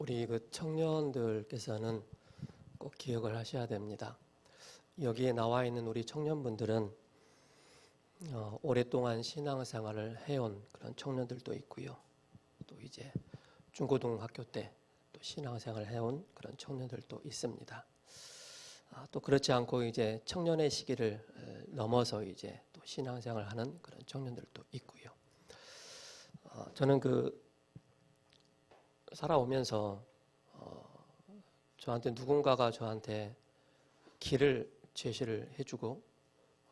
우리 청년들께서는 꼭 기억을 하셔야 됩니다. 여기에 나와 있는 우리 청년분들은 오랫동안 신앙생활을 해온 그런 청년들도 있고요. 또 이제 중고등학교 때 또 신앙생활을 해온 그런 청년들도 있습니다. 또 그렇지 않고 이제 청년의 시기를 넘어서 이제 또 신앙생활을 하는 그런 청년들도 있고요. 저는 살아오면서 저한테 누군가가 저한테 길을 제시를 해주고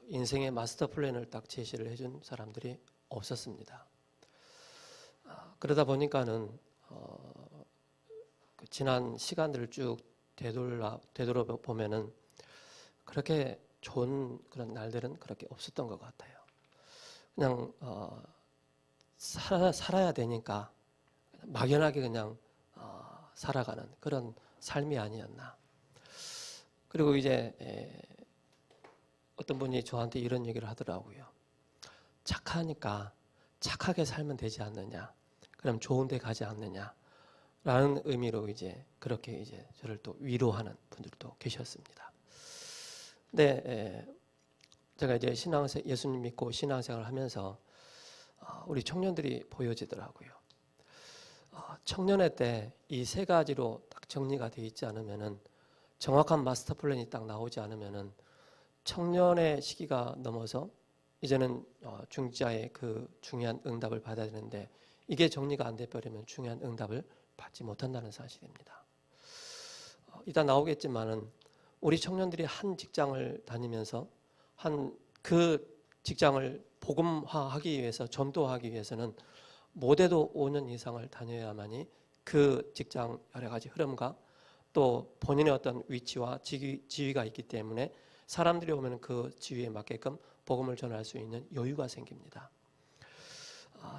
인생의 마스터 플랜을 딱 제시를 해준 사람들이 없었습니다. 그러다 보니까는 지난 시간들을 쭉 되돌아보면은 그렇게 좋은 그런 날들은 그렇게 없었던 것 같아요. 그냥 살아야 되니까 막연하게 그냥 살아가는 그런 삶이 아니었나. 그리고 이제 어떤 분이 저한테 이런 얘기를 하더라고요. 착하니까 착하게 살면 되지 않느냐. 그럼 좋은 데 가지 않느냐. 라는 의미로 이제 그렇게 이제 저를 또 위로하는 분들도 계셨습니다. 근데 제가 이제 예수님 믿고 신앙생활을 하면서 우리 청년들이 보여지더라고요. 청년회 때 이 세 가지로 딱 정리가 되어 있지 않으면은 정확한 마스터 플랜이 딱 나오지 않으면은 청년의 시기가 넘어서 이제는 중지자의 그 중요한 응답을 받아야 되는데 이게 정리가 안 돼버리면 중요한 응답을 받지 못한다는 사실입니다. 이따 나오겠지만은 우리 청년들이 한 직장을 다니면서 그 직장을 복음화하기 위해서 전도하기 위해서는 못해도 5년 이상을 다녀야만이 그 직장 여러 가지 흐름과 또 본인의 어떤 위치와 지위가 있기 때문에 사람들이 오면 그 지위에 맞게끔 복음을 전할 수 있는 여유가 생깁니다.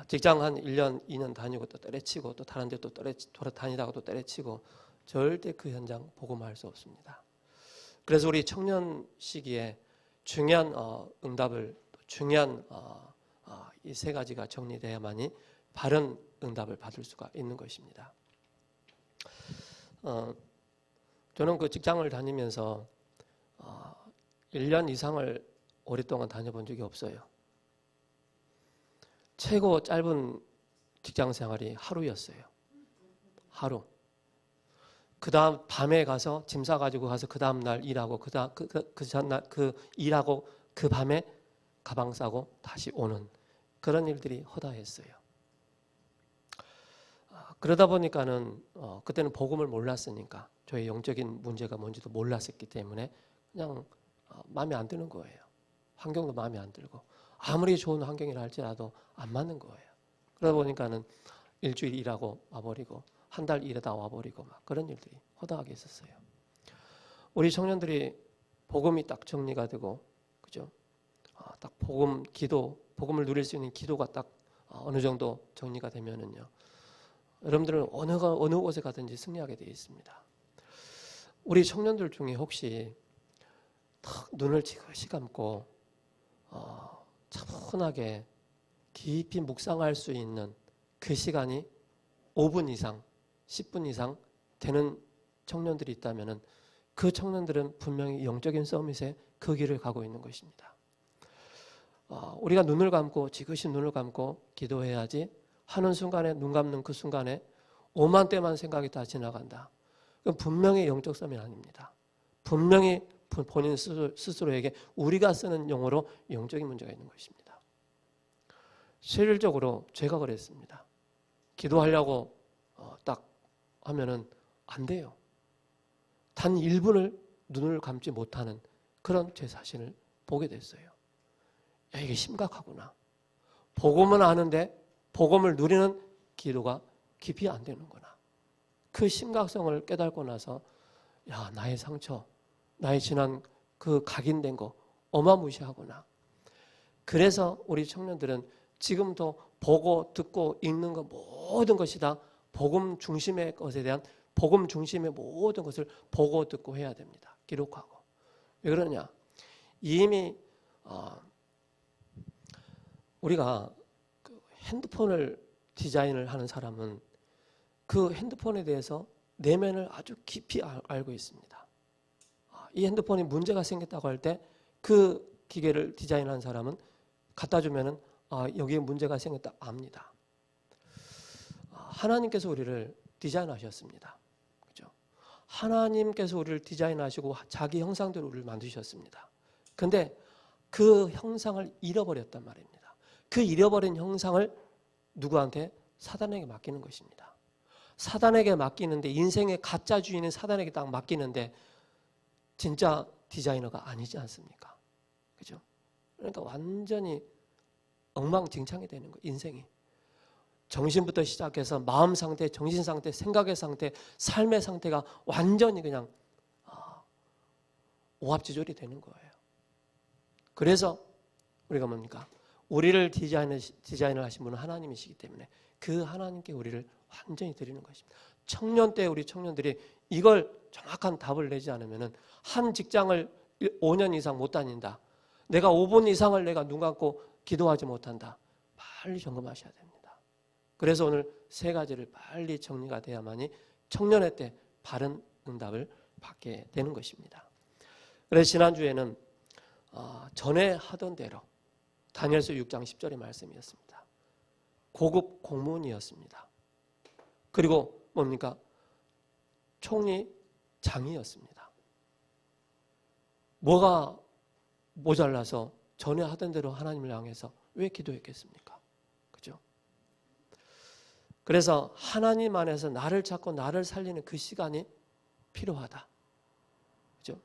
직장 한 1년, 2년 다니고 또 때려치고 또 다른 데 또 돌아다니다가 또 때려치고 절대 그 현장 복음화할 수 없습니다. 그래서 우리 청년 시기에 중요한 응답을 중요한 이 세 가지가 정리돼야만이 바른 응답을 받을 수가 있는 것입니다. 저는 그 직장을 다니면서 1년 이상을 오랫동안 다녀본 적이 없어요. 최고 짧은 직장 생활이 하루였어요. 하루. 그 다음 밤에 가서 짐 싸가지고 가서 그 다음 날 일하고 그 전날 일하고 그 밤에 가방 싸고 다시 오는 그런 일들이 허다했어요. 그러다 보니까는 그때는 복음을 몰랐으니까 저의 영적인 문제가 뭔지도 몰랐었기 때문에 그냥 마음에 안 드는 거예요. 환경도 마음에 안 들고 아무리 좋은 환경이라 할지라도 안 맞는 거예요. 그러다 보니까는 일주일 일하고 와버리고 한 달 일하다 와버리고 막 그런 일들이 허다하게 있었어요. 우리 청년들이 복음이 딱 정리가 되고 그죠? 딱 복음을 누릴 수 있는 기도가 딱 어느 정도 정리가 되면은요. 여러분들은 어느 곳에 가든지 승리하게 되어 있습니다. 우리 청년들 중에 혹시 탁 눈을 지그시 감고 차분하게 깊이 묵상할 수 있는 그 시간이 5분 이상, 10분 이상 되는 청년들이 있다면 그 청년들은 분명히 영적인 서밋에 그 길을 가고 있는 것입니다. 우리가 지그시 눈을 감고 기도해야지 하는 순간에 눈 감는 그 순간에 오만 때만 생각이 다 지나간다. 그건 분명히 영적 서밋 아닙니다. 분명히 본인 스스로에게 우리가 쓰는 용어로 영적인 문제가 있는 것입니다. 실질적으로 제가 그랬습니다. 기도하려고 딱 하면은 안 돼요. 단 1분을 눈을 감지 못하는 그런 제 자신을 보게 됐어요. 야, 이게 심각하구나. 복음은 아는데 복음을 누리는 기도가 깊이 안 되는구나. 그 심각성을 깨닫고 나서 야, 나의 상처, 나의 지난 그 각인된 거 어마무시하구나. 그래서 우리 청년들은 지금도 보고 듣고 읽는 것 모든 것이 다 복음 중심의 것에 대한 복음 중심의 모든 것을 보고 듣고 해야 됩니다. 기록하고. 왜 그러냐? 이미 우리가 그 핸드폰을 디자인을 하는 사람은 그 핸드폰에 대해서 내면을 아주 깊이 알고 있습니다. 이 핸드폰이 문제가 생겼다고 할 때 그 기계를 디자인한 사람은 갖다 주면은 여기에 문제가 생겼다 압니다. 하나님께서 우리를 디자인하셨습니다. 그죠? 하나님께서 우리를 디자인하시고 자기 형상대로 우리를 만드셨습니다. 근데 그 형상을 잃어버렸단 말입니다. 그 잃어버린 형상을 누구한테? 사단에게 맡기는 것입니다. 사단에게 맡기는데, 인생의 가짜 주인인 사단에게 딱 맡기는데 진짜 디자이너가 아니지 않습니까? 그죠? 그러니까 완전히 엉망진창이 되는 거예요, 인생이. 정신부터 시작해서 마음 상태, 정신 상태, 생각의 상태, 삶의 상태가 완전히 그냥 오합지졸이 되는 거예요. 그래서 우리가 뭡니까? 우리를 디자인을 하신 분은 하나님이시기 때문에 그 하나님께 우리를 완전히 드리는 것입니다. 청년 때 우리 청년들이 이걸 정확한 답을 내지 않으면 한 직장을 5년 이상 못 다닌다. 내가 5분 이상을 내가 눈 감고 기도하지 못한다. 빨리 점검하셔야 됩니다. 그래서 오늘 세 가지를 빨리 정리가 돼야만이 청년의 때 바른 응답을 받게 되는 것입니다. 그래서 지난주에는 전에 하던 대로 다니엘서 6장 10절의 말씀이었습니다. 고급 공무원이었습니다. 그리고 뭡니까? 총리장이었습니다. 뭐가 모자라서 전에 하던 대로 하나님을 향해서 왜 기도했겠습니까? 그죠? 그래서 하나님 안에서 나를 찾고 나를 살리는 그 시간이 필요하다. 그죠?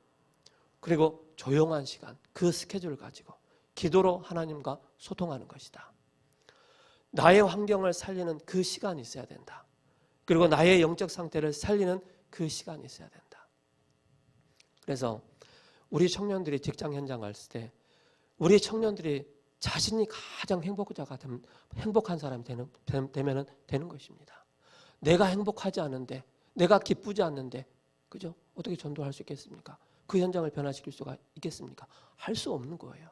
그리고 조용한 시간, 그 스케줄을 가지고 기도로 하나님과 소통하는 것이다. 나의 환경을 살리는 그 시간이 있어야 된다. 그리고 나의 영적 상태를 살리는 그 시간이 있어야 된다. 그래서 우리 청년들이 직장 현장 갔을 때 우리 청년들이 자신이 가장 행복한 사람이 되면 되는 것입니다. 내가 행복하지 않은데, 내가 기쁘지 않는데, 그죠? 어떻게 전도할 수 있겠습니까? 그 현장을 변화시킬 수가 있겠습니까? 할 수 없는 거예요.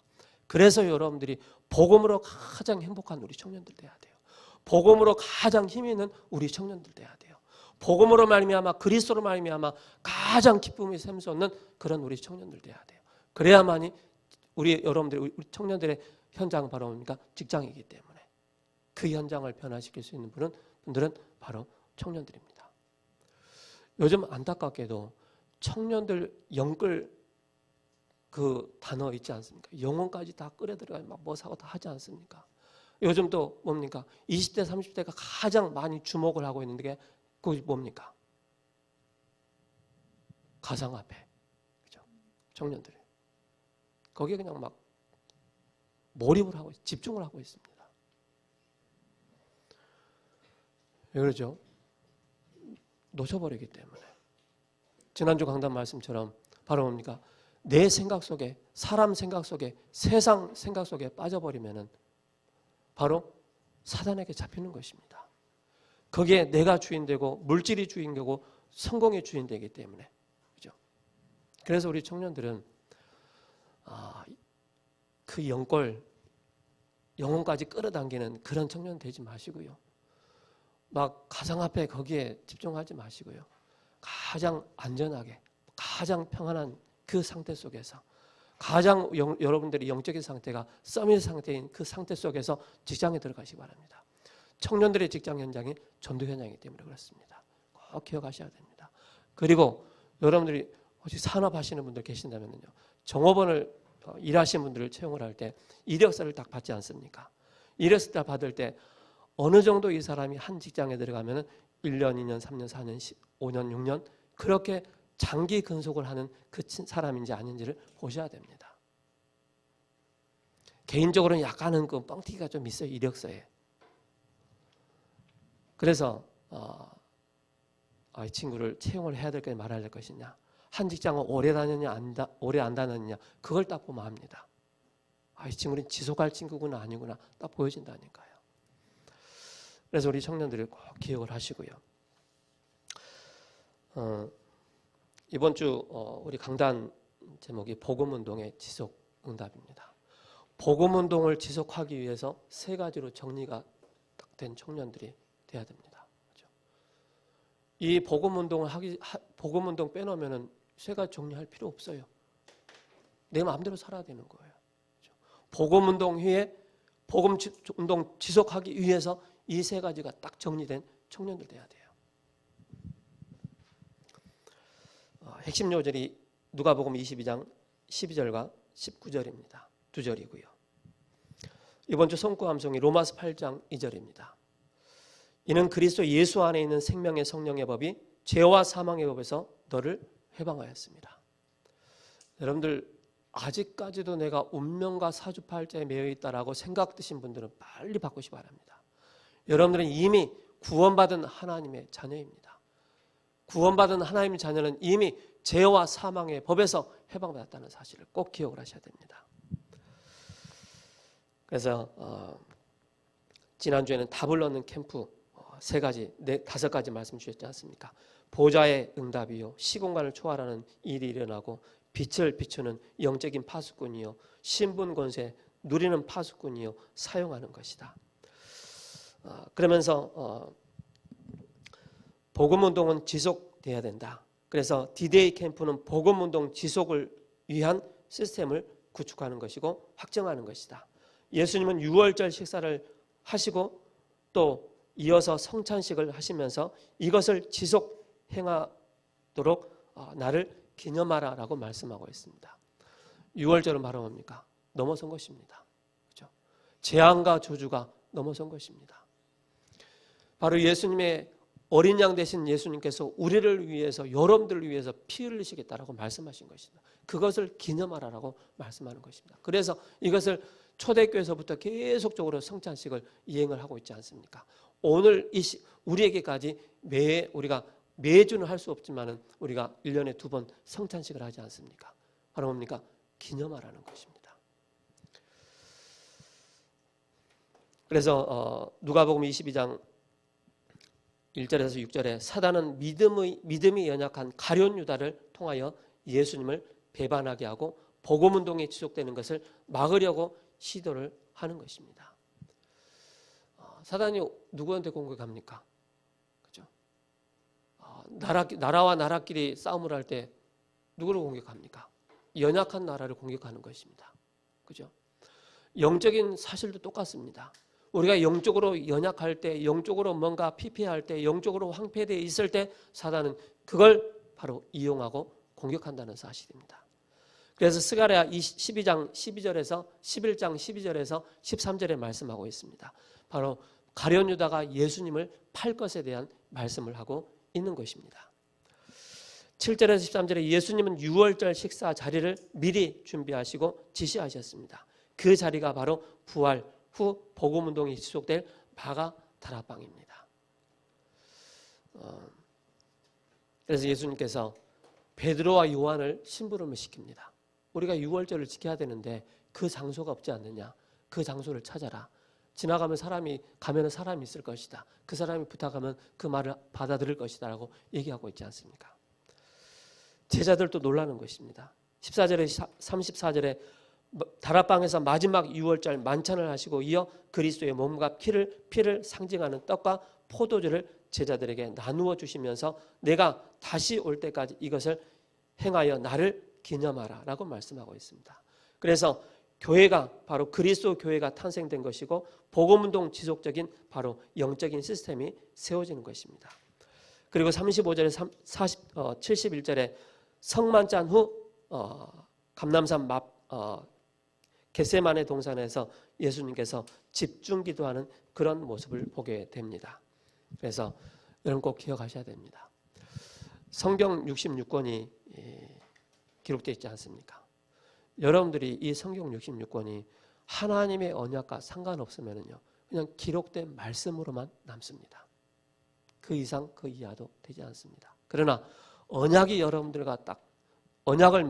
그래서 여러분들이 복음으로 가장 행복한 우리 청년들 돼야 돼요. 복음으로 가장 힘 있는 우리 청년들 돼야 돼요. 복음으로 말미암아, 그리스도로 말미암아 가장 기쁨이 샘솟는 그런 우리 청년들 돼야 돼요. 그래야만이 우리 청년들의 현장은 바로 뭡니까? 직장이기 때문에 그 현장을 변화시킬 수 있는 분들은 바로 청년들입니다. 요즘 안타깝게도 청년들 영끌 그 단어 있지 않습니까? 영혼까지 다 끌어 들어가서 막 뭐 사고 다 하지 않습니까? 요즘 또 뭡니까? 20대, 30대가 가장 많이 주목을 하고 있는 게 그게 뭡니까? 가상화폐. 그죠? 청년들이. 거기에 그냥 막 몰입을 하고, 집중을 하고 있습니다. 왜 그러죠? 놓쳐버리기 때문에. 지난주 강단 말씀처럼 바로 뭡니까? 내 생각 속에, 사람 생각 속에, 세상 생각 속에 빠져버리면은 바로 사단에게 잡히는 것입니다. 거기에 내가 주인되고 물질이 주인되고 성공이 주인되기 때문에. 그죠? 그래서 우리 청년들은 그 영혼까지 끌어당기는 그런 청년 되지 마시고요. 막 가상화폐 거기에 집중하지 마시고요. 가장 안전하게, 가장 평안한 그 상태 속에서 가장 여러분들의 영적인 상태가 서밋 상태인 그 상태 속에서 직장에 들어가시기 바랍니다. 청년들의 직장 현장이 전도 현장이기 때문에 그렇습니다. 꼭 기억하셔야 됩니다. 그리고 여러분들이 혹시 산업하시는 분들 계신다면요, 종업원을 일하시는 분들을 채용을 할 때 이력서를 딱 받지 않습니까? 이력서 받을 때 어느 정도 이 사람이 한 직장에 들어가면 1년, 2년, 3년, 4년, 5년, 6년 그렇게 장기 근속을 하는 그 사람인지 아닌지를 보셔야 됩니다. 개인적으로는 약간은 그 뻥튀기가 좀 있어요, 이력서에. 그래서 이 친구를 채용을 해야 될 것이냐 말아야 될 것이냐, 한 직장을 오래 다녔냐 오래 안 다녔냐 그걸 딱 보면 압니다. 이 친구는 지속할 친구구나 아니구나 딱 보여진다니까요. 그래서 우리 청년들이 꼭 기억을 하시고요. 이번 주 우리 강단 제목이 복음운동의 지속응답입니다. 복음운동을 지속하기 위해서 세 가지로 정리가 딱 된 청년들이 돼야 됩니다. 그렇죠? 이 복음 운동 빼놓으면은 세 가지 정리할 필요 없어요. 내 마음대로 살아야 되는 거예요. 복음 운동 후에 복음 운동 지속하기 위해서 이 세 가지가 딱 정리된 청년들 돼야 돼요. 핵심 요절이 누가복음 22장 12절과 19절입니다. 두 절이고요. 이번 주 성구 암송이 로마서 8장 2절입니다. 이는 그리스도 예수 안에 있는 생명의 성령의 법이 죄와 사망의 법에서 너를 해방하였습니다. 여러분들 아직까지도 내가 운명과 사주팔자에 매여 있다라고 생각드신 분들은 빨리 바꾸시 바랍니다. 여러분들은 이미 구원받은 하나님의 자녀입니다. 구원받은 하나님의 자녀는 이미 죄와 사망의 법에서 해방받았다는 사실을 꼭 기억을 하셔야 됩니다. 그래서 지난주에는 답을 얻는 캠프 다섯 가지 말씀 주셨지 않습니까? 보좌의 응답이요, 시공간을 초월하는 일이 일어나고, 빛을 비추는 영적인 파수꾼이요, 신분 권세 누리는 파수꾼이요, 사용하는 것이다. 그러면서 복음운동은 지속돼야 된다. 그래서 디데이 캠프는 복음운동 지속을 위한 시스템을 구축하는 것이고 확정하는 것이다. 예수님은 유월절 식사를 하시고 또 이어서 성찬식을 하시면서 이것을 지속 행하도록 나를 기념하라 라고 말씀하고 있습니다. 유월절은 바로 뭡니까? 넘어선 것입니다. 그렇죠? 재앙과 저주가 넘어선 것입니다. 바로 예수님의 어린 양 되신 예수님께서 우리를 위해서, 여러분들을 위해서 피 흘리시겠다라고 말씀하신 것입니다. 그것을 기념하라라고 말씀하는 것입니다. 그래서 이것을 초대교회에서부터 계속적으로 성찬식을 이행을 하고 있지 않습니까? 오늘 우리에게까지 우리가 매주는 할 수 없지만은 우리가 1년에 2번 성찬식을 하지 않습니까? 바로 뭡니까? 기념하라는 것입니다. 그래서 누가복음 22장 1절에서 6절에 사단은 믿음이 연약한 가룟 유다를 통하여 예수님을 배반하게 하고 복음운동이 지속되는 것을 막으려고 시도를 하는 것입니다. 사단이 누구한테 공격합니까? 그렇죠? 나라와 나라끼리 싸움을 할 때 누구를 공격합니까? 연약한 나라를 공격하는 것입니다. 그죠? 영적인 사실도 똑같습니다. 우리가 영적으로 연약할 때, 영적으로 뭔가 피폐할 때, 영적으로 황폐되어 있을 때 사단은 그걸 바로 이용하고 공격한다는 사실입니다. 그래서 스가랴 12장 12절에서 11장 12절에서 13절에 말씀하고 있습니다. 바로 가룟 유다가 예수님을 팔 것에 대한 말씀을 하고 있는 것입니다. 7절에서 13절에 예수님은 유월절 식사 자리를 미리 준비하시고 지시하셨습니다. 그 자리가 바로 부활 후 복음운동이 지속될 바가 다락방입니다. 그래서 예수님께서 베드로와 요한을 심부름을 시킵니다. 우리가 유월절을 지켜야 되는데 그 장소가 없지 않느냐? 그 장소를 찾아라. 지나가면 사람이 있을 것이다. 그 사람이 부탁하면 그 말을 받아들일 것이다 라고 얘기하고 있지 않습니까? 제자들도 놀라는 것입니다. 14절에 34절에 다락방에서 마지막 유월절 만찬을 하시고 이어 그리스도의 몸과 피를 상징하는 떡과 포도주를 제자들에게 나누어 주시면서 내가 다시 올 때까지 이것을 행하여 나를 기념하라 라고 말씀하고 있습니다. 그래서 교회가 바로 그리스도 교회가 탄생된 것이고 복음운동 지속적인 바로 영적인 시스템이 세워지는 것입니다. 그리고 35절에 71절에 성만찬 후 감람산 겟세마네 동산에서 예수님께서 집중 기도하는 그런 모습을 보게 됩니다. 그래서 여러분 꼭 기억하셔야 됩니다. 성경 66권이 기록되어 있지 않습니까? 여러분들이 이 성경 66권이 하나님의 언약과 상관없으면요, 그냥 기록된 말씀으로만 남습니다. 그 이상 그 이하도 되지 않습니다. 그러나 언약이 여러분들과 딱 언약을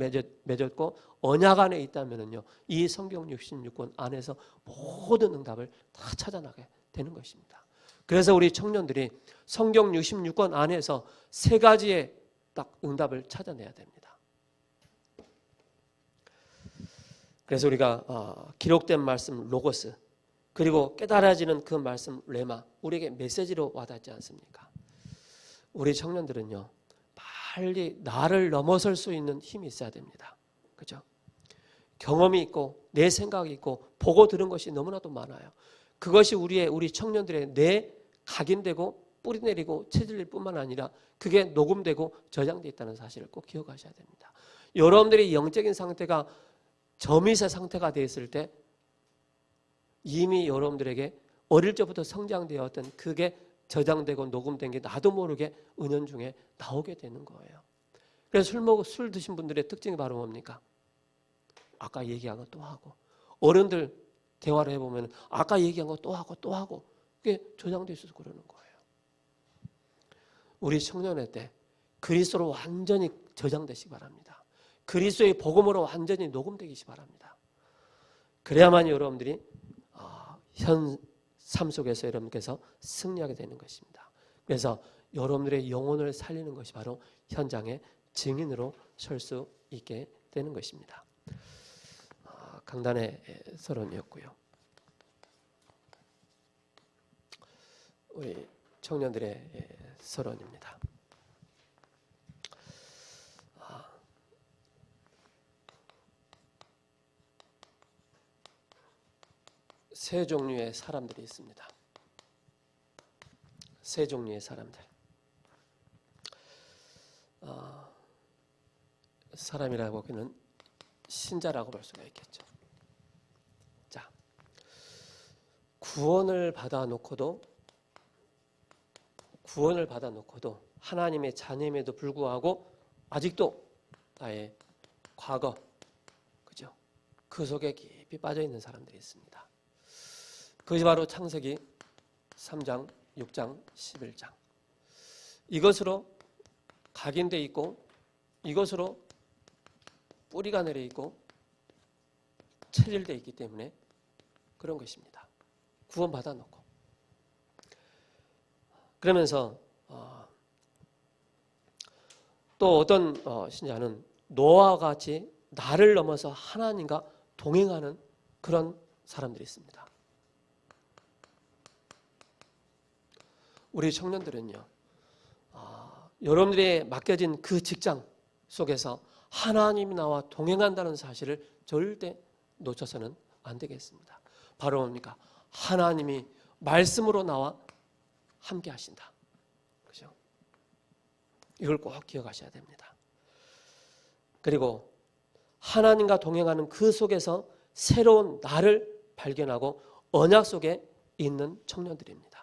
맺었고 언약 안에 있다면요, 이 성경 66권 안에서 모든 응답을 다 찾아나게 되는 것입니다. 그래서 우리 청년들이 성경 66권 안에서 세 가지의 딱 응답을 찾아내야 됩니다. 그래서 우리가 기록된 말씀 로고스, 그리고 깨달아지는 그 말씀 레마, 우리에게 메시지로 와닿지 않습니까? 우리 청년들은요, 빨리 나를 넘어설 수 있는 힘이 있어야 됩니다. 그죠? 경험이 있고 내 생각이 있고 보고 들은 것이 너무나도 많아요. 그것이 우리 청년들의 뇌 각인되고 뿌리내리고 체질일 뿐만 아니라 그게 녹음되고 저장되어 있다는 사실을 꼭 기억하셔야 됩니다. 여러분들의 영적인 상태가 저미세 상태가 되어 있을 때 이미 여러분들에게 어릴 적부터 성장되었던 그게 저장되고 녹음된 게 나도 모르게 은연중에 나오게 되는 거예요. 그래서 술 드신 분들의 특징이 바로 뭡니까? 아까 얘기한 거 또 하고, 어른들 대화를 해보면 아까 얘기한 거 또 하고 또 하고, 그게 저장되어 있어서 그러는 거예요. 우리 청년의 때 그리스도로 완전히 저장되시기 바랍니다. 그리스도의 복음으로 완전히 녹음되기 바랍니다. 그래야만 여러분들이 현 삶 속에서 여러분께서 승리하게 되는 것입니다. 그래서 여러분들의 영혼을 살리는 것이 바로 현장의 증인으로 설 수 있게 되는 것입니다. 강단의 서론이었고요. 우리 청년들의 서론입니다. 세 종류의 사람들이 있습니다. 세 종류의 사람들. 사람이라고 하기는 신자라고 볼 수가 있겠죠. 자, 구원을 받아놓고도 하나님의 자녀임에도 불구하고 아직도 나의 과거, 그죠? 그 속에 깊이 빠져 있는 사람들이 있습니다. 그것이 바로 창세기 3장, 6장, 11장. 이것으로 각인되어 있고 이것으로 뿌리가 내려 있고 체질되어 있기 때문에 그런 것입니다. 구원받아 놓고. 그러면서 또 어떤 신자는 노아와 같이 나를 넘어서 하나님과 동행하는 그런 사람들이 있습니다. 우리 청년들은요, 여러분들이 맡겨진 그 직장 속에서 하나님이 나와 동행한다는 사실을 절대 놓쳐서는 안 되겠습니다. 바로 뭡니까? 하나님이 말씀으로 나와 함께 하신다. 그죠? 이걸 꼭 기억하셔야 됩니다. 그리고 하나님과 동행하는 그 속에서 새로운 나를 발견하고 언약 속에 있는 청년들입니다.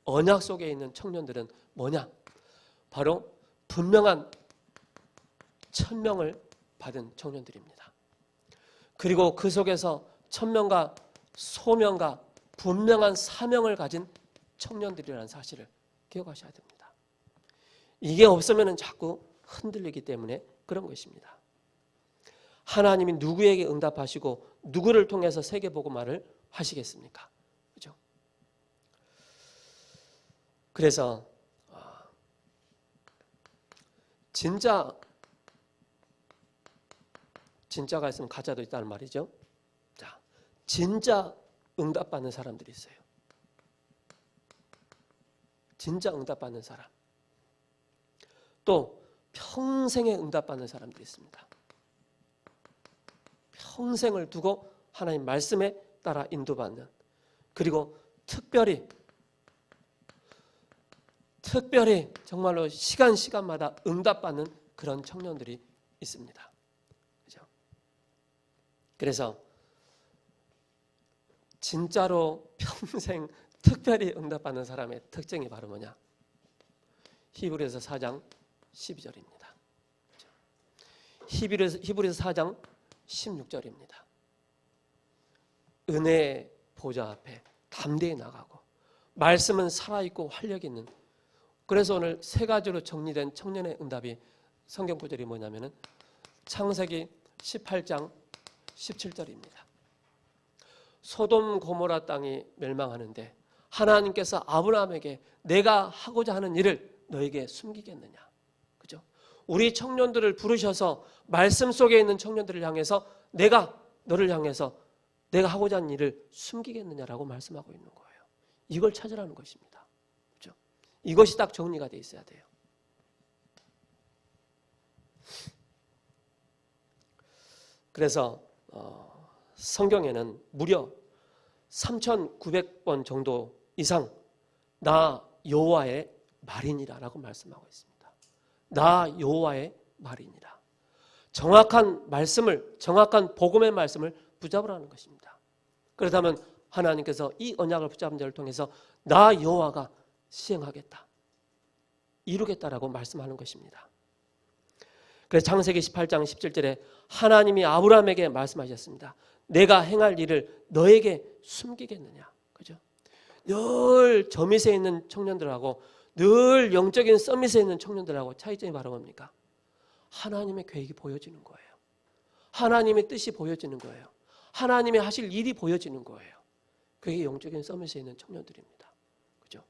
언약 속에 있는 청년들은 뭐냐? 바로 분명한 천명을 받은 청년들입니다. 그리고 그 속에서 천명과 소명과 분명한 사명을 가진 청년들이라는 사실을 기억하셔야 됩니다. 이게 없으면 자꾸 흔들리기 때문에 그런 것입니다. 하나님이 누구에게 응답하시고 누구를 통해서 세계복음화를 하시겠습니까? 그죠? 그래서 진짜가 있으면 가짜도 있다는 말이죠. 자, 진짜 응답받는 사람들이 있어요. 진짜 응답받는 사람. 또 평생에 응답받는 사람들이 있습니다. 평생을 두고 하나님 말씀에 따라 인도받는, 그리고 특별히 정말로 시간마다 응답받는 그런 청년들이 있습니다. 그죠? 그래서 진짜로 평생 특별히 응답받는 사람의 특징이 바로 뭐냐? 히브리서 4장 12절입니다. 히브리서 4장 16절입니다. 은혜의 보좌 앞에 담대히 나가고 말씀은 살아있고 활력 있는. 그래서 오늘 세 가지로 정리된 청년의 응답이 성경 구절이 뭐냐면은 창세기 18장 17절입니다. 소돔 고모라 땅이 멸망하는데 하나님께서 아브라함에게 내가 하고자 하는 일을 너에게 숨기겠느냐. 그죠? 우리 청년들을 부르셔서 말씀 속에 있는 청년들을 향해서 너를 향해서 내가 하고자 하는 일을 숨기겠느냐라고 말씀하고 있는 거예요. 이걸 찾으라는 것입니다. 그렇죠? 이것이 딱 정리가 돼 있어야 돼요. 그래서 성경에는 무려 3,900번 정도 이상 나 여호와의 말이니라라고 말씀하고 있습니다. 나 여호와의 말이니라. 정확한 말씀을, 정확한 복음의 말씀을 붙잡으라는 것입니다. 그렇다면 하나님께서 이 언약을 붙잡은 자를 통해서 나 여호와가 시행하겠다, 이루겠다라고 말씀하는 것입니다. 그래서 창세기 18장 17절에 하나님이 아브라함에게 말씀하셨습니다. 내가 행할 일을 너에게 숨기겠느냐. 그죠? 늘 저밋에 있는 청년들하고 늘 영적인 서밋에 있는 청년들하고 차이점이 바로 뭡니까? 하나님의 계획이 보여지는 거예요. 하나님의 뜻이 보여지는 거예요. 하나님의 하실 일이 보여지는 거예요. 그게 영적인 서밋에 있는 청년들입니다. 그죠?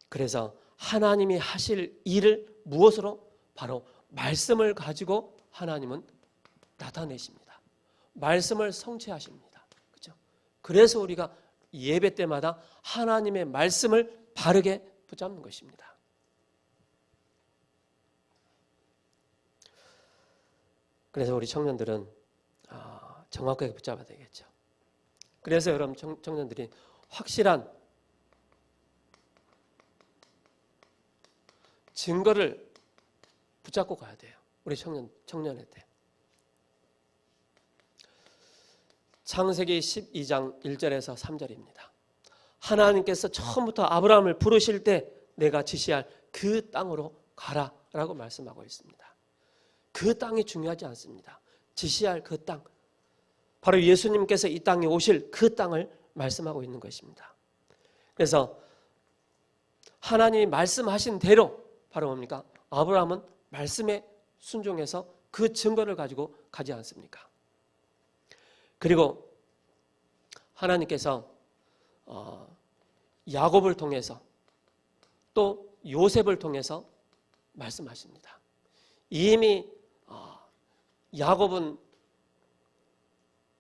그래서 하나님이 하실 일을 무엇으로? 바로 말씀을 가지고 하나님은 나타내십니다. 말씀을 성취하십니다. 그죠? 그래서 우리가 예배 때마다 하나님의 말씀을 바르게 붙잡는 것입니다. 그래서 우리 청년들은 정확하게 붙잡아야 되겠죠. 그래서 여러분 청년들이 확실한 증거를 붙잡고 가야 돼요. 우리 청년의 때. 창세기 12장 1절에서 3절입니다. 하나님께서 처음부터 아브라함을 부르실 때 내가 지시할 그 땅으로 가라라고 말씀하고 있습니다. 그 땅이 중요하지 않습니다. 지시할 그 땅, 바로 예수님께서 이 땅에 오실 그 땅을 말씀하고 있는 것입니다. 그래서 하나님이 말씀하신 대로 바로 뭡니까? 아브라함은 말씀에 순종해서 그 증거를 가지고 가지 않습니까? 그리고 하나님께서 야곱을 통해서 또 요셉을 통해서 말씀하십니다. 이미 야곱은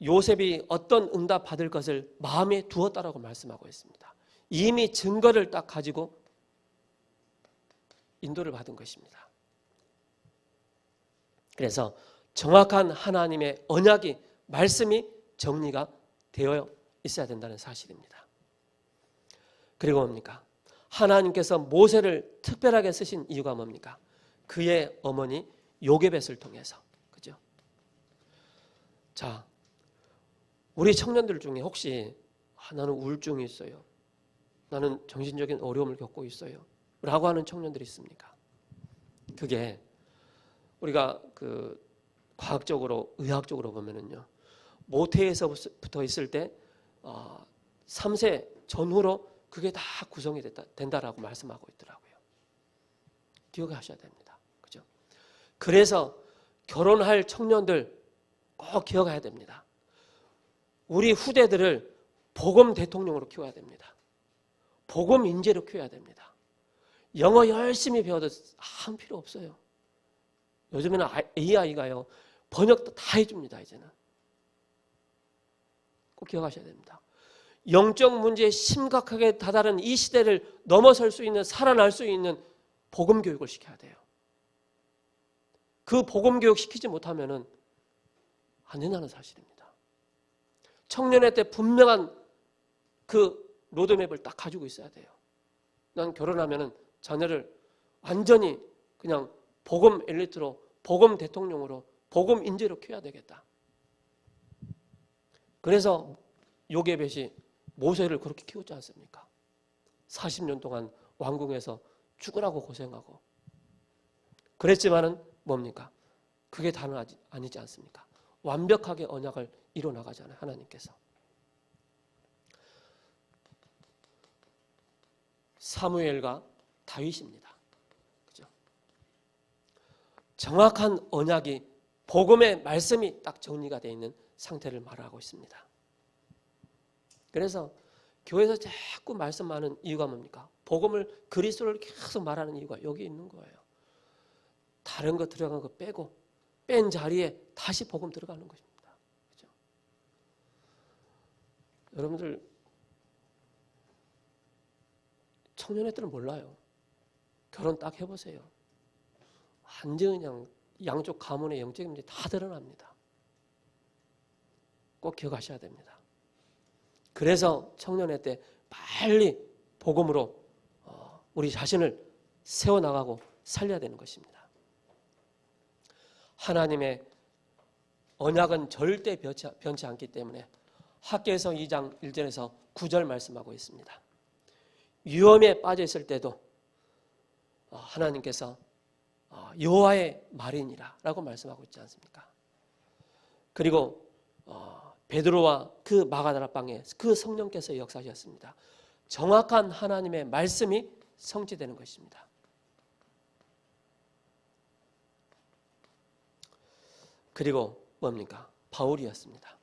요셉이 어떤 응답 받을 것을 마음에 두었다라고 말씀하고 있습니다. 이미 증거를 딱 가지고 인도를 받은 것입니다. 그래서 정확한 하나님의 언약이, 말씀이 정리가 되어 있어야 된다는 사실입니다. 그리고 뭡니까? 하나님께서 모세를 특별하게 쓰신 이유가 뭡니까? 그의 어머니 요게벳을 통해서. 그죠? 자, 우리 청년들 중에 혹시 나는 우울증이 있어요, 나는 정신적인 어려움을 겪고 있어요 라고 하는 청년들이 있습니까? 그게 우리가 과학적으로, 의학적으로 보면은요, 모태에서부터 있을 때 3세 전후로 그게 다 구성이 된다라고 말씀하고 있더라고요. 기억하셔야 됩니다. 그죠? 그래서 결혼할 청년들 꼭 기억해야 됩니다. 우리 후대들을 복음 대통령으로 키워야 됩니다. 복음 인재로 키워야 됩니다. 영어 열심히 배워도 아무 필요 없어요. 요즘에는 AI가요, 번역도 다 해줍니다. 이제는 꼭 기억하셔야 됩니다. 영적 문제에 심각하게 다다른 이 시대를 넘어설 수 있는, 살아날 수 있는 복음 교육을 시켜야 돼요. 그 복음 교육 시키지 못하면은 안 된다는 사실입니다. 청년의 때 분명한 그 로드맵을 딱 가지고 있어야 돼요. 난 결혼하면은 자녀를 완전히 그냥 복음 엘리트로, 복음 대통령으로, 복음 인재로 키워야 되겠다. 그래서 요게벳이 모세를 그렇게 키웠지 않습니까? 40년 동안 왕궁에서 죽으라고 고생하고. 그랬지만은 뭡니까? 그게 다는 아니지 않습니까? 완벽하게 언약을 이뤄나가잖아요, 하나님께서. 사무엘과 다윗입니다. 그죠? 정확한 언약이, 복음의 말씀이 딱 정리가 되어 있는 상태를 말하고 있습니다. 그래서 교회에서 자꾸 말씀하는 이유가 뭡니까? 복음을, 그리스도를 계속 말하는 이유가 여기 있는 거예요. 다른 거 들어간 거 빼고, 뺀 자리에 다시 복음 들어가는 것입니다. 그죠? 여러분들 청년애들은 몰라요. 결혼 딱 해보세요. 완전 그냥 양쪽 가문의 영적인 문제 다 드러납니다. 꼭 기억하셔야 됩니다. 그래서 청년회 때 빨리 복음으로 우리 자신을 세워나가고 살려야 되는 것입니다. 하나님의 언약은 절대 변치 않기 때문에 학개서 2장 1절에서 9절 말씀하고 있습니다. 위험에 빠져 있을 때도 하나님께서 여호와의 말이니라 라고 말씀하고 있지 않습니까? 그리고 베드로와 그 마가다라 방에 그 성령께서 역사하셨습니다. 정확한 하나님의 말씀이 성취되는 것입니다. 그리고 뭡니까? 바울이었습니다.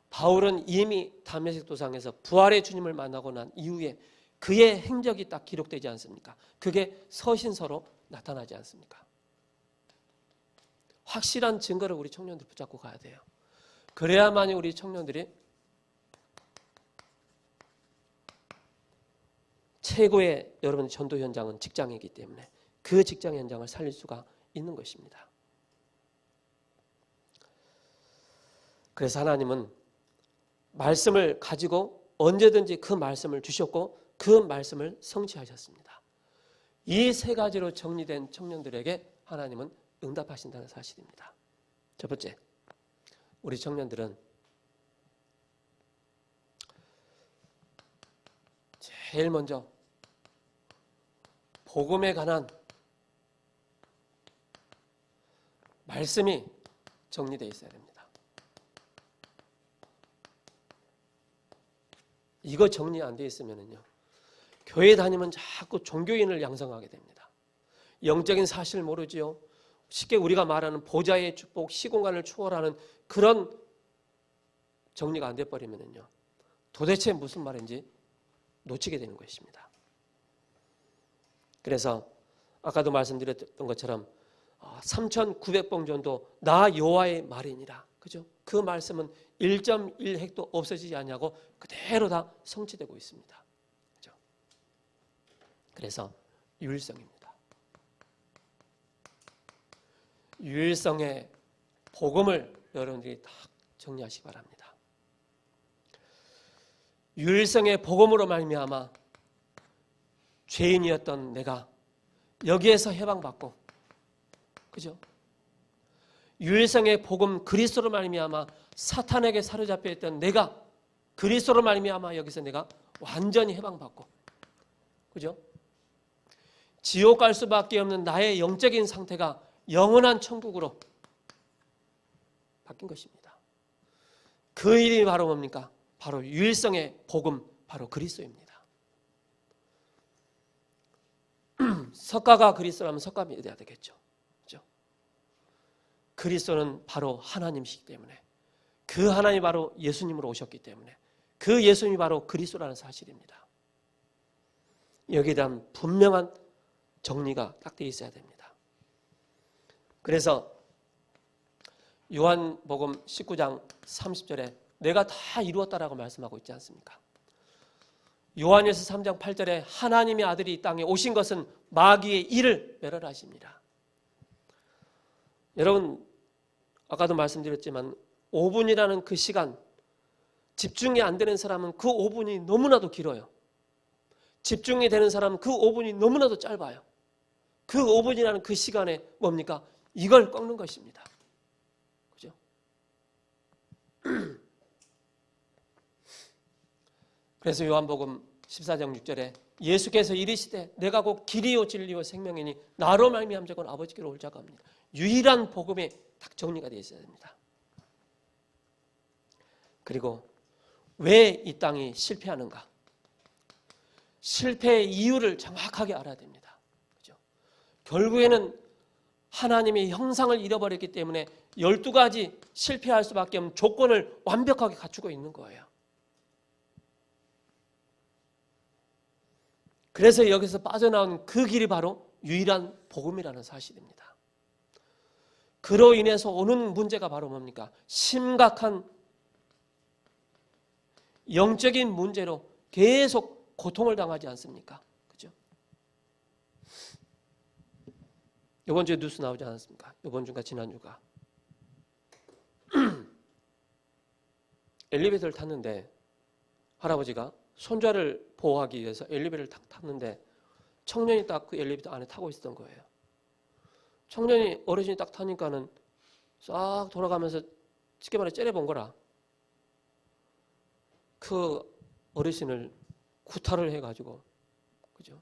바울은 이미 다메섹 도상에서 부활의 주님을 만나고 난 이후에 그의 행적이 딱 기록되지 않습니까? 그게 서신서로 나타나지 않습니까? 확실한 증거를 우리 청년들 붙잡고 가야 돼요. 그래야만이 우리 청년들이 최고의 여러분 전도 현장은 직장이기 때문에 그 직장 현장을 살릴 수가 있는 것입니다. 그래서 하나님은 말씀을 가지고 언제든지 그 말씀을 주셨고 그 말씀을 성취하셨습니다. 이 세 가지로 정리된 청년들에게 하나님은 응답하신다는 사실입니다. 첫 번째, 우리 청년들은 제일 먼저 복음에 관한 말씀이 정리되어 있어야 됩니다. 이거 정리 안 되어 있으면요, 교회 다니면 자꾸 종교인을 양성하게 됩니다. 영적인 사실을 모르지요. 쉽게 우리가 말하는 보좌의 축복, 시공간을 초월하는 그런 정리가 안 돼버리면요, 도대체 무슨 말인지 놓치게 되는 것입니다. 그래서 아까도 말씀드렸던 것처럼 3,900번 정도 나 여호와의 말이니라, 그죠? 그 말씀은 1.1획도 없어지지 않냐고 그대로 다 성취되고 있습니다. 그죠? 그래서 유일성입니다. 유일성의 복음을 여러분들이 다 정리하시기 바랍니다. 유일성의 복음으로 말미암아 죄인이었던 내가 여기에서 해방받고, 그죠? 유일성의 복음 그리스도로 말미암아 사탄에게 사로잡혀 있던 내가 그리스도로 말미암아 여기서 내가 완전히 해방받고, 그죠? 지옥 갈 수밖에 없는 나의 영적인 상태가 영원한 천국으로 바뀐 것입니다. 그 일이 바로 뭡니까? 바로 유일성의 복음, 바로 그리스도입니다. 석가가 그리스도라면 석가 믿어야 되겠죠. 그죠? 그리스도는 바로 하나님이시기 때문에, 그 하나님이 바로 예수님으로 오셨기 때문에 그 예수님이 바로 그리스도라는 사실입니다. 여기에 대한 분명한 정리가 딱 되어 있어야 됩니다. 그래서 요한복음 19장 30절에 내가 다 이루었다라고 말씀하고 있지 않습니까? 요한일서 3장 8절에 하나님의 아들이 이 땅에 오신 것은 마귀의 일을 멸하십니다. 여러분, 아까도 말씀드렸지만 5분이라는 그 시간, 집중이 안 되는 사람은 그 5분이 너무나도 길어요. 집중이 되는 사람은 그 5분이 너무나도 짧아요. 그 5분이라는 그 시간에 뭡니까? 이걸 꺾는 것입니다. 그죠? 그래서 요한복음 14장 6절에 예수께서 이르시되 내가 곧 길이요 진리요 생명이니 나로 말미암 자고는 아버지께로 올 자가 없느니라. 유일한 복음에 딱 정리가 되어 있어야 됩니다. 그리고 왜 이 땅이 실패하는가? 실패의 이유를 정확하게 알아야 됩니다. 그죠? 결국에는 하나님의 형상을 잃어버렸기 때문에 12가지 실패할 수밖에 없는 조건을 완벽하게 갖추고 있는 거예요. 그래서 여기서 빠져나온 그 길이 바로 유일한 복음이라는 사실입니다. 그로 인해서 오는 문제가 바로 뭡니까? 심각한 영적인 문제로 계속 고통을 당하지 않습니까? 그죠? 이번 주에 뉴스 나오지 않았습니까? 이번 주가 지난주가 엘리베이터를 탔는데 할아버지가 손자를 보호하기 위해서 엘리베이터를 딱 탔는데 청년이 딱 그 엘리베이터 안에 타고 있었던 거예요. 청년이 어르신이 딱 타니까는 싹 돌아가면서 쉽게 말해 째려본 거라. 그 어르신을 구타를 해가지고, 그죠?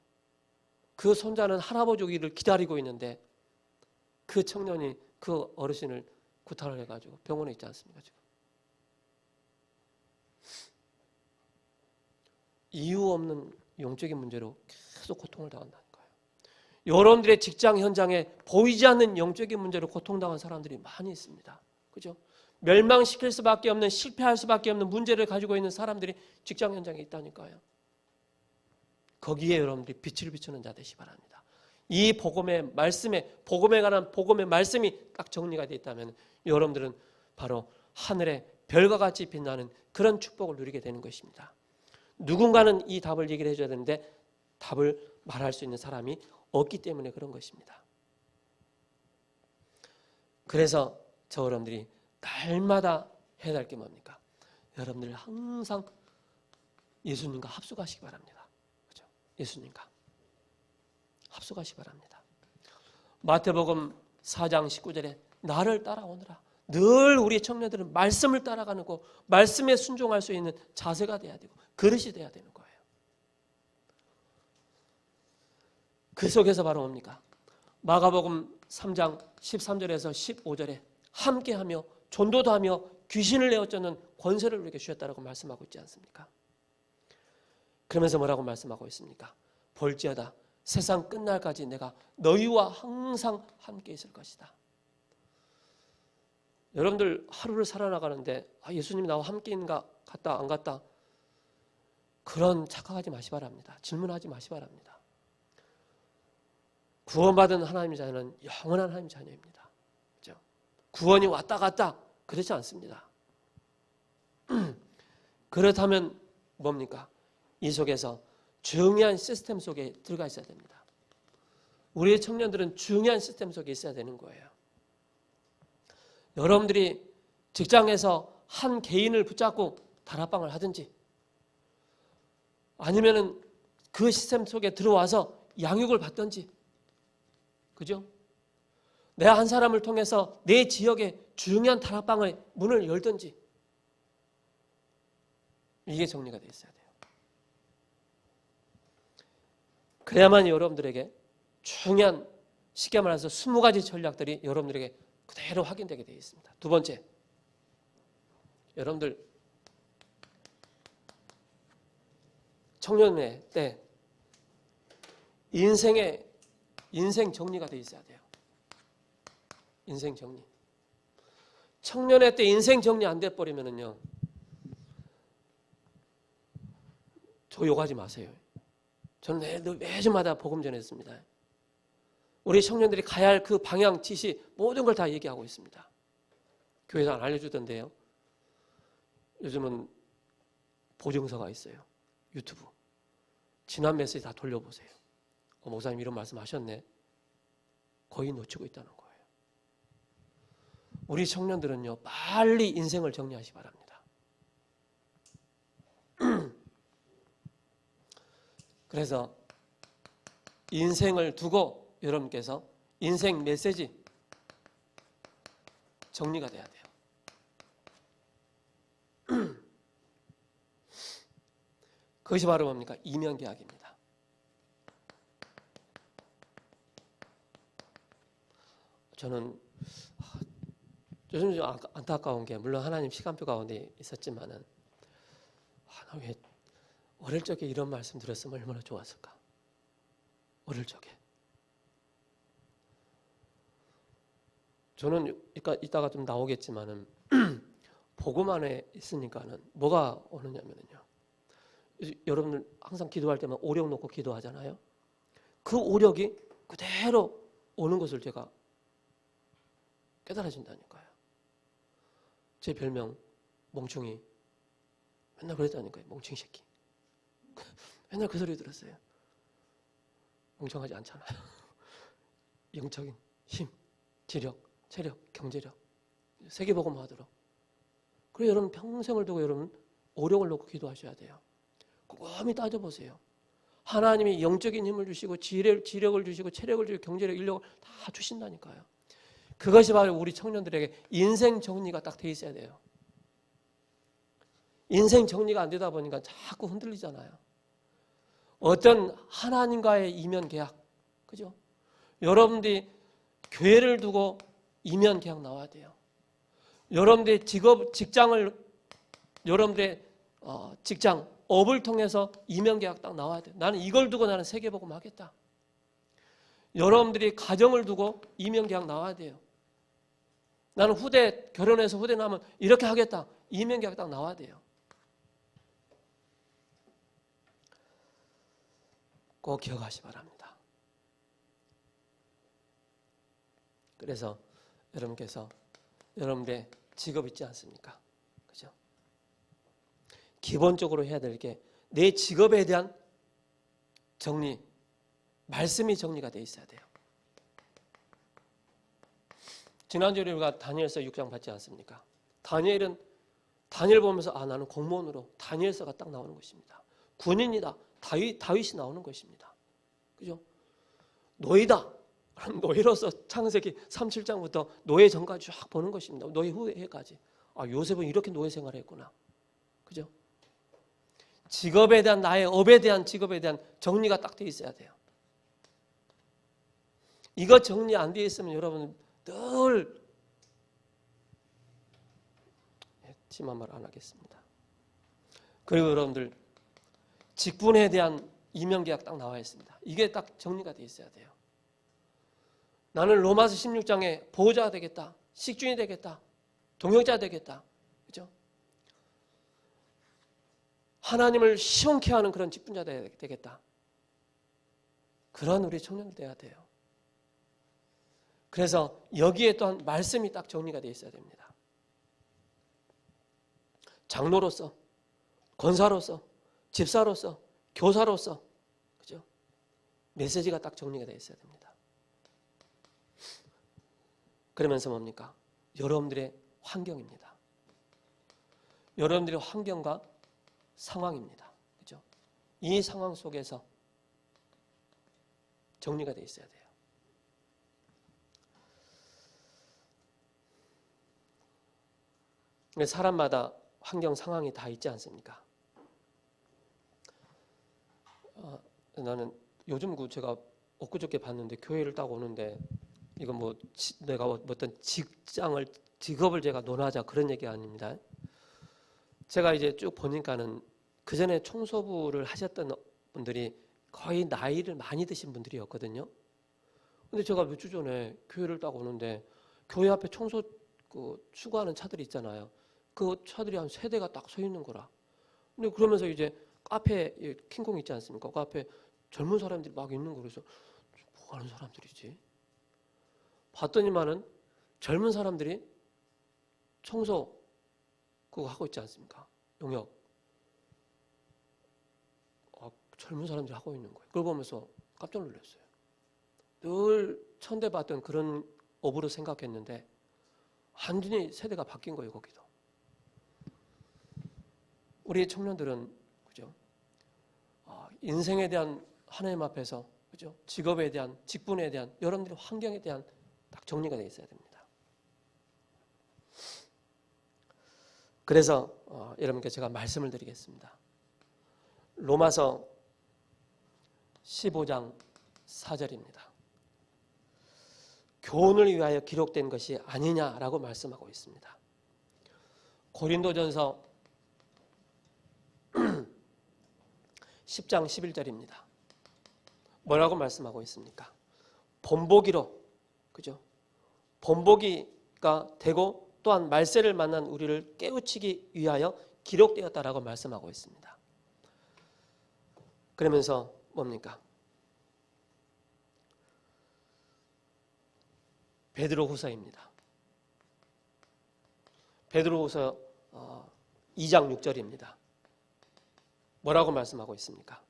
그 손자는 할아버지 오기를 기다리고 있는데 그 청년이 그 어르신을 구타를 해가지고 병원에 있지 않습니까? 지금. 이유 없는 영적인 문제로 계속 고통을 당한다는 거예요. 여러분들의 직장 현장에 보이지 않는 영적인 문제로 고통당한 사람들이 많이 있습니다. 그죠? 멸망시킬 수밖에 없는, 실패할 수밖에 없는 문제를 가지고 있는 사람들이 직장 현장에 있다니까요. 거기에 여러분들이 빛을 비추는 자 되시 바랍니다. 이 복음의 말씀에, 복음에 관한 복음의 말씀이 딱 정리가 되어 있다면 여러분들은 바로 하늘의 별과 같이 빛나는 그런 축복을 누리게 되는 것입니다. 누군가는 이 답을 얘기를 해줘야 되는데 답을 말할 수 있는 사람이 없기 때문에 그런 것입니다. 그래서 저 여러분들이 날마다 해야 할 게 뭡니까? 여러분들 항상 예수님과 합숙하시기 바랍니다. 그렇죠? 예수님과 합숙하시기 바랍니다. 마태복음 4장 19절에 나를 따라오너라. 늘 우리 청년들은 말씀을 따라가는 거, 말씀에 순종할 수 있는 자세가 돼야 되고 그릇이 돼야 되는 거예요. 그 속에서 바로 뭡니까? 마가복음 3장 13절에서 15절에 함께하며 전도도 하며 귀신을 내어쫓는 권세를 우리에게 주셨다라고 말씀하고 있지 않습니까? 그러면서 뭐라고 말씀하고 있습니까? 볼지어다 세상 끝날까지 내가 너희와 항상 함께 있을 것이다. 여러분들 하루를 살아나가는데 예수님이 나와 함께 있는가 갔다 안 갔다 그런 착각하지 마시 바랍니다. 질문하지 마시 바랍니다. 구원받은 하나님의 자녀는 영원한 하나님의 자녀입니다. 그렇죠? 구원이 왔다 갔다 그렇지 않습니다. 그렇다면 뭡니까? 이 속에서 중요한 시스템 속에 들어가 있어야 됩니다. 우리의 청년들은 중요한 시스템 속에 있어야 되는 거예요. 여러분들이 직장에서 한 개인을 붙잡고 다락방을 하든지 아니면은 그 시스템 속에 들어와서 양육을 받든지, 그죠? 내가 한 사람을 통해서 내 지역에 중요한 다락방의 문을 열든지 이게 정리가 돼 있어야 돼요. 그래야만 여러분들에게 중요한 쉽게 말해서 20가지 전략들이 여러분들에게 그대로 확인되게 되어 있습니다. 두 번째, 여러분들 청년의 때 인생 정리가 되어 있어야 돼요. 인생 정리. 청년의 때 인생 정리 안 돼 버리면은요, 저 욕하지 마세요. 저는 매주마다 복음 전했습니다. 우리 청년들이 가야 할 그 방향, 지시 모든 걸 다 얘기하고 있습니다. 교회에서 안 알려주던데요. 요즘은 보증서가 있어요. 유튜브. 지난 메시지 다 돌려보세요. 목사님 이런 말씀 하셨네. 거의 놓치고 있다는 거예요. 우리 청년들은요, 빨리 인생을 정리하시기 바랍니다. 그래서 인생을 두고 여러분께서 인생 메시지 정리가 돼야 돼요. 그것이 바로 뭡니까? 이면계약입니다. 저는 요즘 좀 안타까운 게 물론 하나님 시간표 가운데 있었지만은 나 왜 어릴 적에 이런 말씀 들었으면 얼마나 좋았을까? 어릴 적에. 저는 이따가 좀 나오겠지만은 복음 안에 있으니까는 뭐가 오느냐면요. 여러분들 항상 기도할 때만 오력 놓고 기도하잖아요. 그 오력이 그대로 오는 것을 제가 깨달아진다니까요. 제 별명 멍충이 맨날 그랬다니까요. 멍청이 새끼. 맨날 그 소리 들었어요. 멍청하지 않잖아요. 영적인 힘, 지력, 체력, 경제력, 세계복음 하도록. 그래서 여러분 평생을 두고 여러분 오력을 놓고 기도하셔야 돼요. 꼼꼼히 따져보세요. 하나님이 영적인 힘을 주시고 지력을 주시고 체력을 주시고 경제력, 인력을 다 주신다니까요. 그것이 바로 우리 청년들에게 인생 정리가 딱 돼 있어야 돼요. 인생 정리가 안 되다 보니까 자꾸 흔들리잖아요. 어떤 하나님과의 이면 계약, 그죠? 여러분들이 교회를 두고 이면 계약 나와야 돼요. 여러분들의 여러분들의 직장, 업을 통해서 이면 계약 딱 나와야 돼요. 나는 이걸 두고 나는 세계복음 하겠다. 여러분들이 가정을 두고 이면 계약 나와야 돼요. 나는 결혼해서 후대 나면 이렇게 하겠다. 이면 계약 딱 나와야 돼요. 꼭 기억하시 바랍니다. 그래서 여러분께서 여러분의 직업 있지 않습니까? 그죠? 기본적으로 해야 될 게 내 직업에 대한 정리, 말씀이 정리가 돼 있어야 돼요. 지난주에 우리가 다니엘서 6장 봤지 않습니까? 다니엘 보면서 나는 공무원으로 다니엘서가 딱 나오는 것입니다. 군인이다. 다윗이 나오는 것입니다. 그죠? 노예다. 그럼 노예로서 창세기 37장부터 노예 전까지 쫙 보는 것입니다. 노예 후에까지. 요셉은 이렇게 노예 생활을 했구나. 그죠? 직업에 대한 나의 업에 대한 직업에 대한 정리가 딱 돼 있어야 돼요. 이거 정리 안 돼 있으면 여러분 늘 심한 말 안 하겠습니다. 그리고 여러분들 직분에 대한 이명계약 딱 나와 있습니다. 이게 딱 정리가 돼 있어야 돼요. 나는 로마서 16장에 보호자가 되겠다. 식주인이 되겠다. 동역자 되겠다. 그죠? 하나님을 시원케 하는 그런 직분자 되겠다. 그런 우리 청년들 돼야 돼요. 그래서 여기에 또한 말씀이 딱 정리가 돼 있어야 됩니다. 장로로서, 권사로서, 집사로서, 교사로서, 그죠? 메시지가 딱 정리가 돼 있어야 됩니다. 그러면서 뭡니까? 여러분들의 환경입니다. 여러분들의 환경과 상황입니다. 그죠? 이 상황 속에서 정리가 돼 있어야 돼요. 사람마다 환경 상황이 다 있지 않습니까? 나는 요즘 제가 엊그저께 봤는데 교회를 딱 오는데 이건 뭐 내가 어떤 직업을 제가 논하자 그런 얘기 아닙니다. 제가 이제 쭉 보니까는 그 전에 총서부를 하셨던 분들이 거의 나이를 많이 드신 분들이었거든요. 근데 제가 몇 주 전에 교회를 딱 오는데 교회 앞에 청소 수거하는 차들이 있잖아요. 그 차들이 한 3대가 딱 서 있는 거라. 근데 그러면서 이제 카페 킹콩 있지 않습니까? 그 앞에 젊은 사람들이 막 있는 거. 그래서 뭐 하는 사람들이지? 봤더니만은 젊은 사람들이 청소 그거 하고 있지 않습니까? 용역. 젊은 사람들이 하고 있는 거예요. 그걸 보면서 깜짝 놀랐어요. 늘 천대받던 그런 업으로 생각했는데 완전히 세대가 바뀐 거예요. 거기도. 우리 청년들은 그죠? 인생에 대한 하나님 앞에서 그죠? 직업에 대한 직분에 대한 여러분들의 환경에 대한 딱 정리가 되어 있어야 됩니다. 그래서 여러분께 제가 말씀을 드리겠습니다. 로마서 15장 4절입니다. 교훈을 위하여 기록된 것이 아니냐라고 말씀하고 있습니다. 고린도전서 10장 11절입니다. 뭐라고 말씀하고 있습니까? 본보기로, 그죠? 본보기가 되고 또한 말세를 만난 우리를 깨우치기 위하여 기록되었다라고 말씀하고 있습니다. 그러면서 뭡니까? 베드로후서입니다. 베드로후서 2장 6절입니다. 뭐라고 말씀하고 있습니까?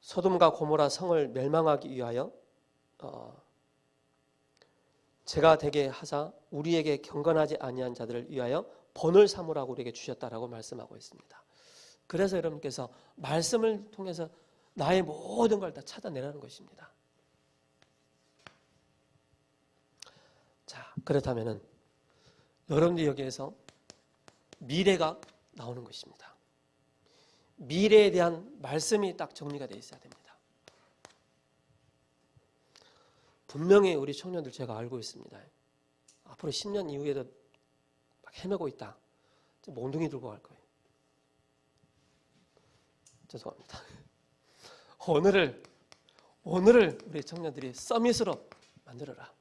소돔과 고모라 성을 멸망하기 위하여 제가 되게 하사 우리에게 경건하지 아니한 자들을 위하여 본을 삼으라고 우리에게 주셨다라고 말씀하고 있습니다. 그래서 여러분께서 말씀을 통해서 나의 모든 걸 다 찾아내라는 것입니다. 자, 그렇다면은 여러분들이 여기에서 미래가 나오는 것입니다. 미래에 대한 말씀이 딱 정리가 되어 있어야 됩니다. 분명히 우리 청년들 제가 알고 있습니다. 앞으로 10년 이후에도 막 헤매고 있다. 몽둥이 들고 갈 거예요. 죄송합니다. 오늘을 우리 청년들이 서밋으로 만들어라.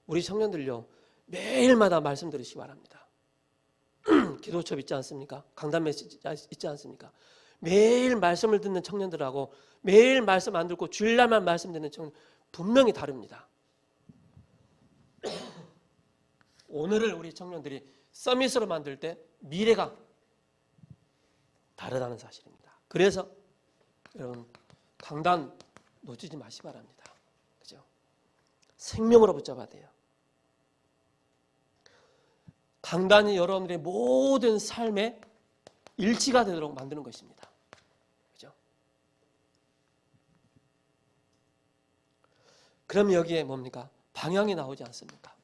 우리 청년들요, 매일마다 말씀 들으시기 바랍니다. 기도첩 있지 않습니까? 강단 메시지 있지 않습니까? 매일 말씀을 듣는 청년들하고 매일 말씀 안 듣고 주일날만 말씀 듣는 청년 분명히 다릅니다. 오늘을 우리 청년들이 서밋으로 만들 때 미래가 다르다는 사실입니다. 그래서 여러분 강단 놓치지 마시기 바랍니다. 그죠? 생명으로 붙잡아야 돼요. 강단이 여러분들의 모든 삶의 일치가 되도록 만드는 것입니다. 그죠? 그럼 여기에 뭡니까? 방향이 나오지 않습니까?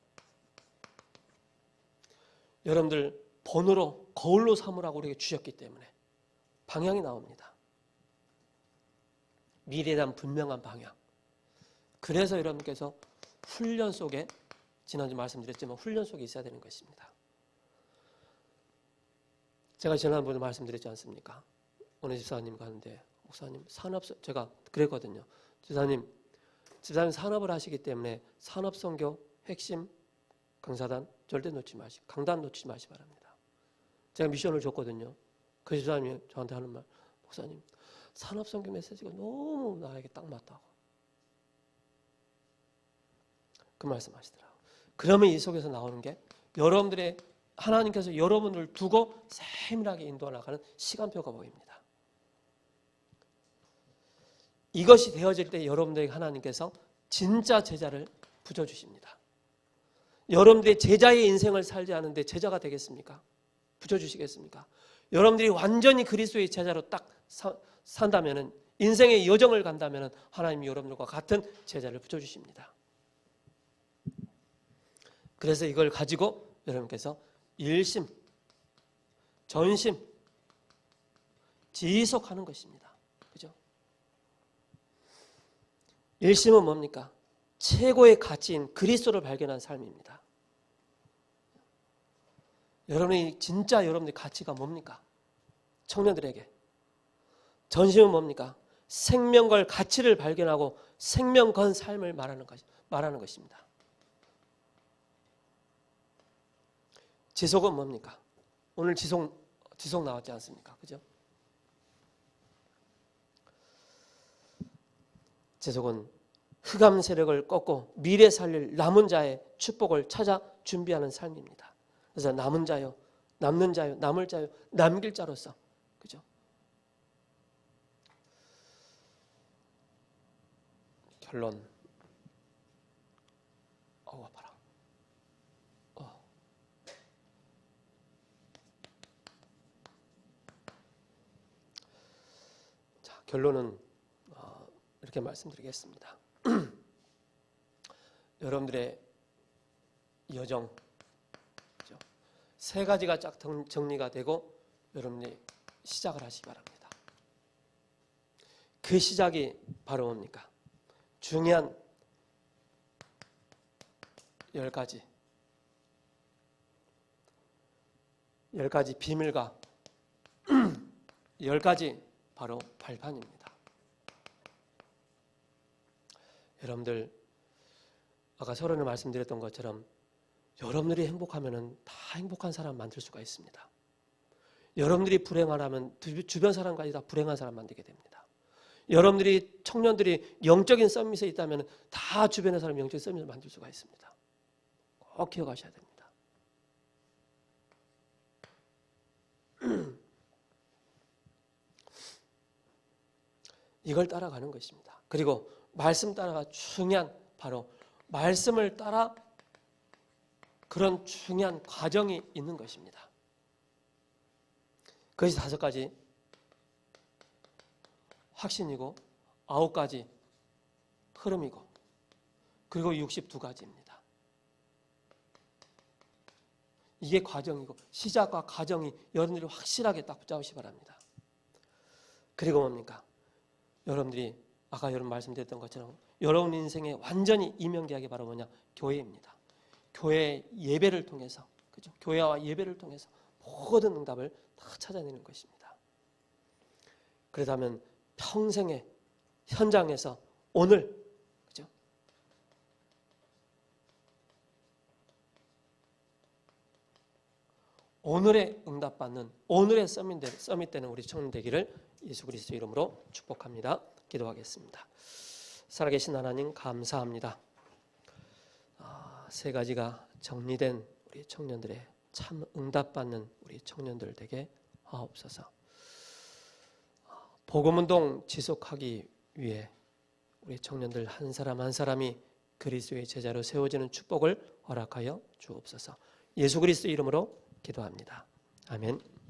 여러분들 본으로 거울로 삼으라고 우리에게 주셨기 때문에 방향이 나옵니다. 미래에 대한 분명한 방향. 그래서 여러분께서 훈련 속에 지난주 말씀드렸지만 훈련 속에 있어야 되는 것입니다. 제가 지난번에 말씀드렸지 않습니까? 어느 집사님 가는데 목사님 제가 그랬거든요. 집사님 산업을 하시기 때문에 산업선교 핵심 강사단 절대 놓치지 마시고 강단 놓치지 마시기 바랍니다. 제가 미션을 줬거든요. 그 집사님이 저한테 하는 말, 목사님 산업선교 메시지가 너무 나에게 딱 맞다고 그 말씀하시더라고요. 그러면 이 속에서 나오는 게 여러분들의 하나님께서 여러분을 두고 세밀하게 인도해 나가는 시간표가 보입니다. 이것이 되어질 때 여러분들에게 하나님께서 진짜 제자를 붙여주십니다. 여러분들의 제자의 인생을 살지 않은데 제자가 되겠습니까? 붙여주시겠습니까? 여러분들이 완전히 그리스도의 제자로 딱 산다면 인생의 여정을 간다면 하나님이 여러분들과 같은 제자를 붙여주십니다. 그래서 이걸 가지고 여러분께서 일심, 전심, 지속하는 것입니다. 그죠? 일심은 뭡니까? 최고의 가치인 그리스도를 발견한 삶입니다. 여러분이 진짜 여러분의 가치가 뭡니까? 청년들에게. 전심은 뭡니까? 생명 걸 가치를 발견하고 생명 건 삶을 말하는 것입니다. 지속은 뭡니까? 오늘 지속 나왔지 않습니까? 그죠? 지속은 흑암 세력을 꺾고 미래 살릴 남은 자의 축복을 찾아 준비하는 삶입니다. 그래서 남은 자요, 남는 자요, 남을 자요, 남길 자로서, 그죠? 결론. 아파라. 자, 결론은 이렇게 말씀드리겠습니다. 여러분들의 여정, 그죠? 세 가지가 쫙 정리가 되고 여러분이 시작을 하시기 바랍니다. 그 시작이 바로 뭡니까? 중요한 10가지 비밀과 10가지 바로 발판입니다. 여러분들 아까 서론에 말씀드렸던 것처럼 여러분들이 행복하면 다 행복한 사람 만들 수가 있습니다. 여러분들이 불행하면 주변 사람까지 다 불행한 사람 만들게 됩니다. 여러분들이 청년들이 영적인 서밋에 있다면 다 주변의 사람 영적인 서밋을 만들 수가 있습니다. 꼭 기억하셔야 됩니다. 이걸 따라가는 것입니다. 그리고 말씀 따라가 중요한 바로 말씀을 따라 그런 중요한 과정이 있는 것입니다. 그것이 5가지 확신이고 9가지 흐름이고 그리고 62가지입니다. 이게 과정이고 시작과 과정이 여러분들이 확실하게 딱 붙잡으시기 바랍니다. 그리고 뭡니까? 여러분들이 아까 여러분 말씀드렸던 것처럼 여러분 인생의 완전히 이면계약이 바로 뭐냐? 교회입니다. 교회 예배를 통해서, 그죠? 교회와 예배를 통해서 모든 응답을 다 찾아내는 것입니다. 그렇다면 평생의 현장에서 오늘, 그죠? 오늘의 응답받는 오늘의 서밋 되는 우리 청년 되기를 예수 그리스도 이름으로 축복합니다. 기도하겠습니다. 살아계신 하나님 감사합니다. 3가지가 정리된 우리 청년들의 참 응답받는 우리 청년들 되게 하옵소서. 복음운동 지속하기 위해 우리 청년들 한 사람 한 사람이 그리스도의 제자로 세워지는 축복을 허락하여 주옵소서. 예수 그리스도 이름으로 기도합니다. 아멘.